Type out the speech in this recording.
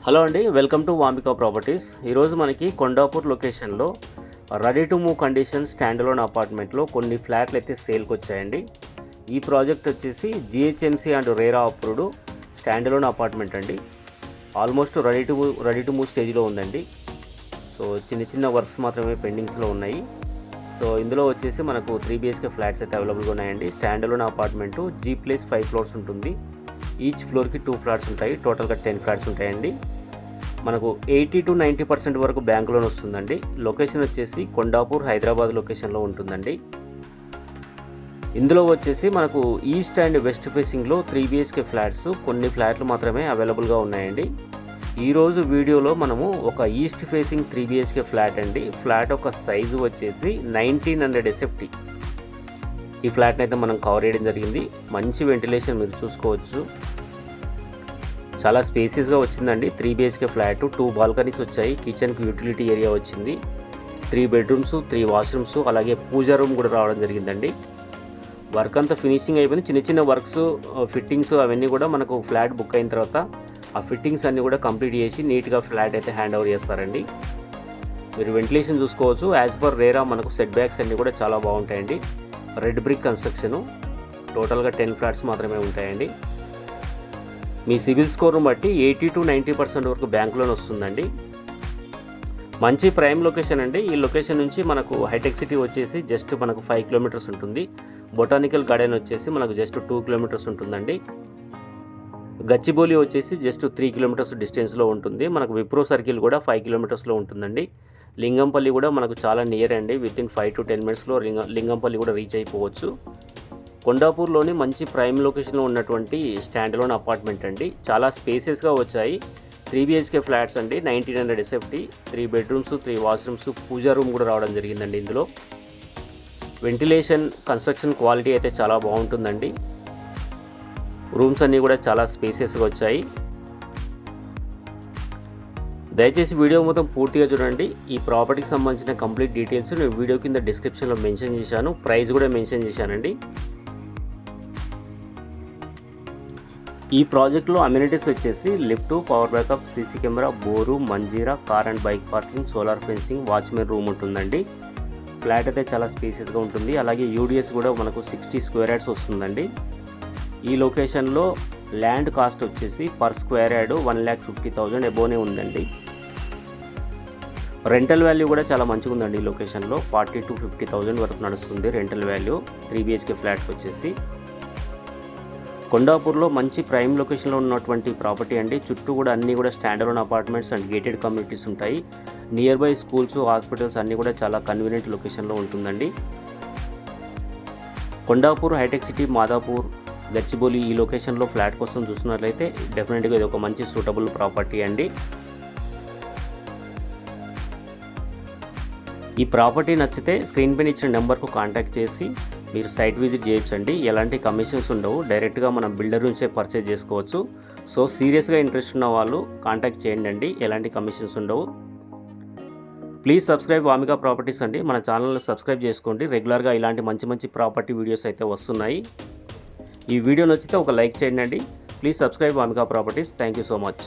Hello అండి, welcome to వాంబికా properties. ఈరోజు మనకి కొండాపూర్ లొకేషన్లో ready to move condition stand alone అపార్ట్మెంట్లో కొన్ని ఫ్లాట్లు అయితే సేల్కి వచ్చాయండి. ఈ ప్రాజెక్ట్ వచ్చేసి GHMC and RERA approved stand alone apartment అండి. ఆల్మోస్ట్ రెడీ టు మూవ్ స్టేజ్లో ఉందండి. సో చిన్న వర్క్స్ మాత్రమే పెండింగ్స్లో ఉన్నాయి. సో ఇందులో వచ్చేసి మనకు 3 BHK ఫ్లాట్స్ అయితే అవైలబుల్గా ఉన్నాయండి. Stand alone apartment G+5 floors ఉంటుంది. ఈచ్ ఫ్లోర్కి 2 ఫ్లాట్స్ ఉంటాయి. టోటల్గా 10 ఫ్లాట్స్ ఉంటాయండి. మనకు 80 to 90% వరకు బ్యాంక్ లోన్ వస్తుందండి. లొకేషన్ వచ్చేసి కొండాపూర్, హైదరాబాద్ లొకేషన్లో ఉంటుందండి. ఇందులో వచ్చేసి మనకు ఈస్ట్ అండ్ వెస్ట్ ఫేసింగ్లో 3 BHK ఫ్లాట్స్ కొన్ని ఫ్లాట్లు మాత్రమే అవైలబుల్గా ఉన్నాయండి. ఈరోజు వీడియోలో మనము ఒక ఈస్ట్ ఫేసింగ్ 3 BHK ఫ్లాట్ అండి. ఫ్లాట్ ఒక సైజు వచ్చేసి 1900 SFT. ఈ ఫ్లాట్ని అయితే మనం కవర్ చేయడం జరిగింది. మంచి వెంటిలేషన్ మీరు చూసుకోవచ్చు. చాలా స్పేసియస్గా వచ్చిందండి. 3 BHK ఫ్లాట్, 2 బాల్కనీస్ వచ్చాయి. కిచెన్కి యూటిలిటీ ఏరియా వచ్చింది. 3 బెడ్రూమ్స్, 3 వాష్రూమ్స్, అలాగే పూజా రూమ్ కూడా రావడం జరిగిందండి. వర్క్ అంతా ఫినిషింగ్ అయిపోయింది. చిన్న వర్క్స్, ఫిట్టింగ్స్ అవన్నీ కూడా మనకు ఫ్లాట్ బుక్ అయిన తర్వాత ఆ ఫిట్టింగ్స్ అన్నీ కూడా కంప్లీట్ చేసి నీట్గా ఫ్లాట్ అయితే హ్యాండ్ ఓవర్ చేస్తారండి. మీరు వెంటిలేషన్ చూసుకోవచ్చు. యాజ్ పర్ రేరా మనకు సెట్ బ్యాక్స్ అన్నీ కూడా చాలా బాగుంటాయండి. Red brick construction. టోటల్గా 10 ఫ్లాట్స్ మాత్రమే ఉంటాయండి. మీ సివిల్ స్కోర్ను బట్టి 80 to 90% వరకు బ్యాంక్ లోన్ వస్తుందండి. మంచి ప్రైమ్ లొకేషన్ అండి. ఈ లొకేషన్ నుంచి మనకు హైటెక్ సిటీ వచ్చేసి జస్ట్ మనకు 5 కిలోమీటర్స్ ఉంటుంది. బొటానికల్ గార్డెన్ వచ్చేసి మనకు జస్ట్ 2 కిలోమీటర్స్ ఉంటుందండి. గచ్చిబౌలి వచ్చేసి జస్ట్ 3 కిలోమీటర్స్ డిస్టెన్స్లో ఉంటుంది. మనకు విప్రో సర్కిల్ కూడా 5 కిలోమీటర్స్లో ఉంటుందండి. లింగంపల్లి కూడా మనకు చాలా నియర్ అండి. వితిన్ 5 to 10 మినిట్స్లో లింగంపల్లి కూడా రీచ్ అయిపోవచ్చు. కొండాపూర్లోని మంచి ప్రైమ్ లొకేషన్లో ఉన్నటువంటి స్టాండ్ అలోన్ అపార్ట్మెంట్ అండి. చాలా స్పేసెస్గా వచ్చాయి. 3 BHK ఫ్లాట్స్ అండి. 1900 SFT, 3 బెడ్రూమ్స్, 3 వాష్రూమ్స్, పూజా రూమ్ కూడా రావడం జరిగిందండి. ఇందులో వెంటిలేషన్, కన్స్ట్రక్షన్ క్వాలిటీ అయితే చాలా బాగుంటుందండి. రూమ్స్ అన్నీ కూడా చాలా స్పేసెస్గా వచ్చాయి. దయచేసి వీడియో మొత్తం పూర్తిగా చూడండి. ఈ ప్రాపర్టీకి సంబంధించిన కంప్లీట్ డీటెయిల్స్ నేను వీడియో కింద డిస్క్రిప్షన్లో మెన్షన్ చేశాను. ప్రైస్ కూడా మెన్షన్ చేశానండి. ఈ ప్రాజెక్ట్లో అమ్యూనిటీస్ వచ్చేసి lift, power backup, CC camera, bore, Manjira, car and bike parking, solar fencing, watchman room ఉంటుందండి. ఫ్లాట్ అయితే చాలా స్పేసెస్గా ఉంటుంది. అలాగే యూడిఎస్ కూడా మనకు 60 స్క్వేర్ యార్డ్స్ వస్తుందండి. ఈ లొకేషన్లో ల్యాండ్ కాస్ట్ వచ్చేసి పర్ స్క్వేర్ యార్డ్ 1,50,000 అబోనే ఉందండి. రెంటల్ వాల్యూ కూడా చాలా మంచిగా ఉందండి. ఈ లొకేషన్లో 40 to 50,000 వరకు నడుస్తుంది రెంటల్ వాల్యూ 3 BHK ఫ్లాట్కి వచ్చేసి. కొండాపూర్లో మంచి ప్రైమ్ లొకేషన్లో ఉన్నటువంటి ప్రాపర్టీ అండి. చుట్టూ కూడా అన్నీ కూడా stand alone apartments and gated communities ఉంటాయి. నియర్ బై స్కూల్స్, హాస్పిటల్స్ అన్నీ కూడా చాలా కన్వీనియంట్ లొకేషన్లో ఉంటుందండి. కొండాపూర్, హైటెక్ సిటీ, మాదాపూర్, గచ్చిబౌలి ఈ లొకేషన్లో ఫ్లాట్ కోసం చూస్తున్నట్లయితే డెఫినెట్గా ఇది ఒక మంచి సూటబుల్ ప్రాపర్టీ అండి. ఈ ప్రాపర్టీ నచ్చితే స్క్రీన్ పైన ఇచ్చిన నెంబర్కు కాంటాక్ట్ చేసి మీరు సైట్ విజిట్ చేయొచ్చండి. ఎలాంటి కమిషన్స్ ఉండవు. డైరెక్ట్గా మనం బిల్డర్ నుంచే పర్చేజ్ చేసుకోవచ్చు. సో సీరియస్గా ఇంట్రెస్ట్ ఉన్న వాళ్ళు కాంటాక్ట్ చేయండి అండి. ఎలాంటి కమిషన్స్ ఉండవు. ప్లీజ్ సబ్స్క్రైబ్ వాంబికా ప్రాపర్టీస్ అండి. మన ఛానల్ని సబ్స్క్రైబ్ చేసుకోండి. రెగ్యులర్గా ఇలాంటి మంచి ప్రాపర్టీ వీడియోస్ అయితే వస్తున్నాయి. ఈ వీడియో నచ్చితే ఒక లైక్ చేయండి అండి. Please subscribe Vambika properties. Thank you so much.